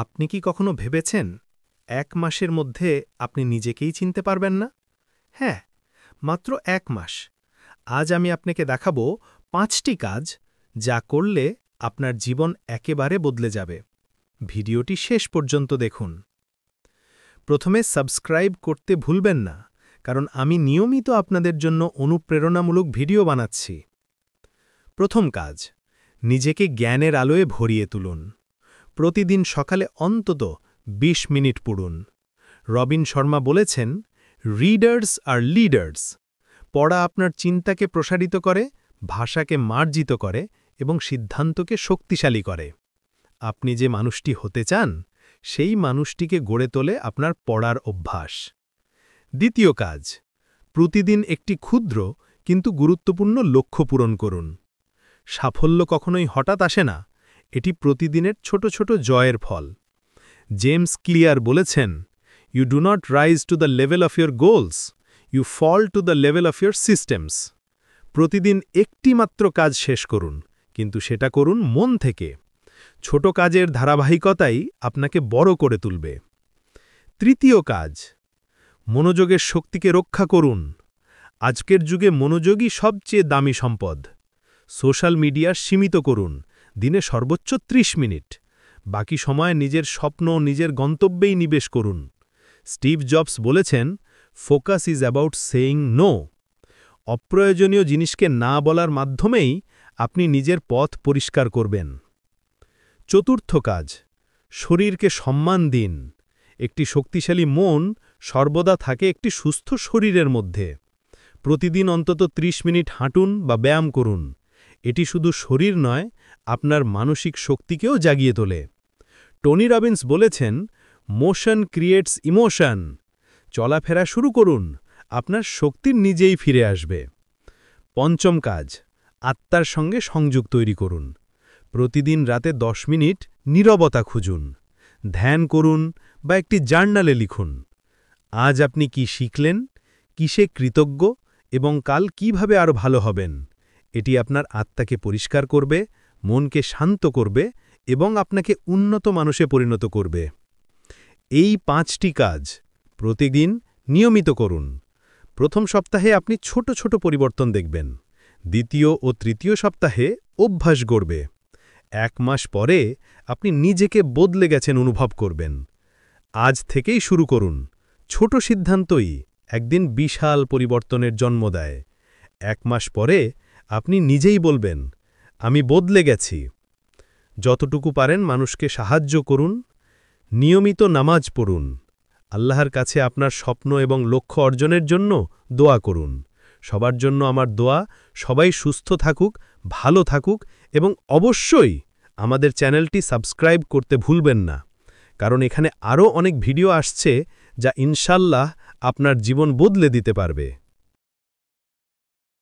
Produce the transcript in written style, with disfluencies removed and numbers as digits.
আপনি কি কখনো ভেবেছেন ১ মাসের মধ্যে আপনি নিজেকেই চিনতে পারবেন না? হ্যাঁ, মাত্র ১ মাস। আজ আমি আপনাকে দেখাবো ৫টি কাজ যা করলে আপনার জীবন একেবারে বদলে যাবে। ভিডিওটি শেষ পর্যন্ত দেখুন। প্রথমে সাবস্ক্রাইব করতে ভুলবেন না, কারণ আমি নিয়মিত আপনাদের জন্য অনুপ্রেরণামূলক ভিডিও বানাচ্ছি। প্রথম কাজ, নিজেকে জ্ঞানের আলোয় ভরিয়ে তুলুন। প্রতিদিন সকালে অন্তত ২০ মিনিট পড়ুন। রবিন শর্মা বলেছেন, রিডার্স আর লিডার্স। পড়া আপনার চিন্তাকে প্রসারিত করে, ভাষাকে মার্জিত করে এবং সিদ্ধান্তকে শক্তিশালী করে। আপনি যে মানুষটি হতে চান, সেই মানুষটিকে গড়ে তোলে আপনার পড়ার অভ্যাস। দ্বিতীয় কাজ, প্রতিদিন একটি ক্ষুদ্র কিন্তু গুরুত্বপূর্ণ লক্ষ্য পূরণ করুন। সাফল্য কখনোই হঠাৎ আসে না, এটি প্রতিদিনের ছোট ছোট জয়ের ফল। জেমস ক্লিয়ার বলেছেন, you do not rise to the level of your goals, you fall to the level of your systems. প্রতিদিন একটি মাত্র কাজ শেষ করুন, কিন্তু সেটা করুন মন থেকে। ছোট কাজের ধারাবাহিকতাই আপনাকে বড় করে তুলবে। তৃতীয় কাজ, মনোযোগের শক্তিকে রক্ষা করুন। আজকের যুগে মনোযোগই সবচেয়ে দামি সম্পদ। সোশ্যাল মিডিয়া সীমিত করুন, দিনে সর্বোচ্চ ৩০ মিনিট। বাকি সময় নিজের স্বপ্ন, নিজের গন্তব্যেই নিবেশ করুন। স্টিভ জবস বলেছেন, focus is about saying no. অপ্রয়োজনীয় জিনিসকে না বলার মাধ্যমেই আপনি নিজের পথ পরিষ্কার করবেন। চতুর্থ কাজ, শরীরকে সম্মান দিন। একটি শক্তিশালী মন সর্বদা থাকে একটি সুস্থ শরীরের মধ্যে। প্রতিদিন অন্তত ৩০ মিনিট হাঁটুন বা ব্যায়াম করুন। এটি শুধু শরীর নয়, আপনার মানসিক শক্তিকেও জাগিয়ে তোলে। টনি রবিন্স বলেছেন, মোশন ক্রিয়েটস ইমোশন। চলাফেরা শুরু করুন, আপনার শক্তির নিজেই ফিরে আসবে। পঞ্চম কাজ, আত্মার সঙ্গে সংযোগ তৈরি করুন। প্রতিদিন রাতে ১০ মিনিট নীরবতা খুঁজুন। ধ্যান করুন বা একটি জার্নালে লিখুন। আজ আপনি কি শিখলেন, কিসে কৃতজ্ঞ এবং কাল কিভাবে আরও ভালো হবেন। এটি আপনার আত্মাকে পরিষ্কার করবে, মনকে শান্ত করবে এবং আপনাকে উন্নত মানুষে পরিণত করবে। এই ৫টি কাজ প্রতিদিন নিয়মিত করুন। প্রথম সপ্তাহে আপনি ছোট ছোট পরিবর্তন দেখবেন। দ্বিতীয় ও তৃতীয় সপ্তাহে অভ্যাস গড়বে। ১ মাস পরে আপনি নিজেকে বদলে গেছেন অনুভব করবেন। আজ থেকেই শুরু করুন। ছোট সিদ্ধান্তই একদিন বিশাল পরিবর্তনের জন্ম দেয়। ১ মাস পরে আপনি নিজেই বলবেন, আমি বদলে গেছি। যতটুকু পারেন মানুষকে সাহায্য করুন। নিয়মিত নামাজ পড়ুন। আল্লাহর কাছে আপনার স্বপ্ন এবং লক্ষ্য অর্জনের জন্য দোয়া করুন। সবার জন্য আমার দোয়া, সবাই সুস্থ থাকুক, ভালো থাকুক এবং অবশ্যই আমাদের চ্যানেলটি সাবস্ক্রাইব করতে ভুলবেন না, কারণ এখানে আরও অনেক ভিডিও আসছে যা ইনশাল্লাহ আপনার জীবন বদলে দিতে পারবে।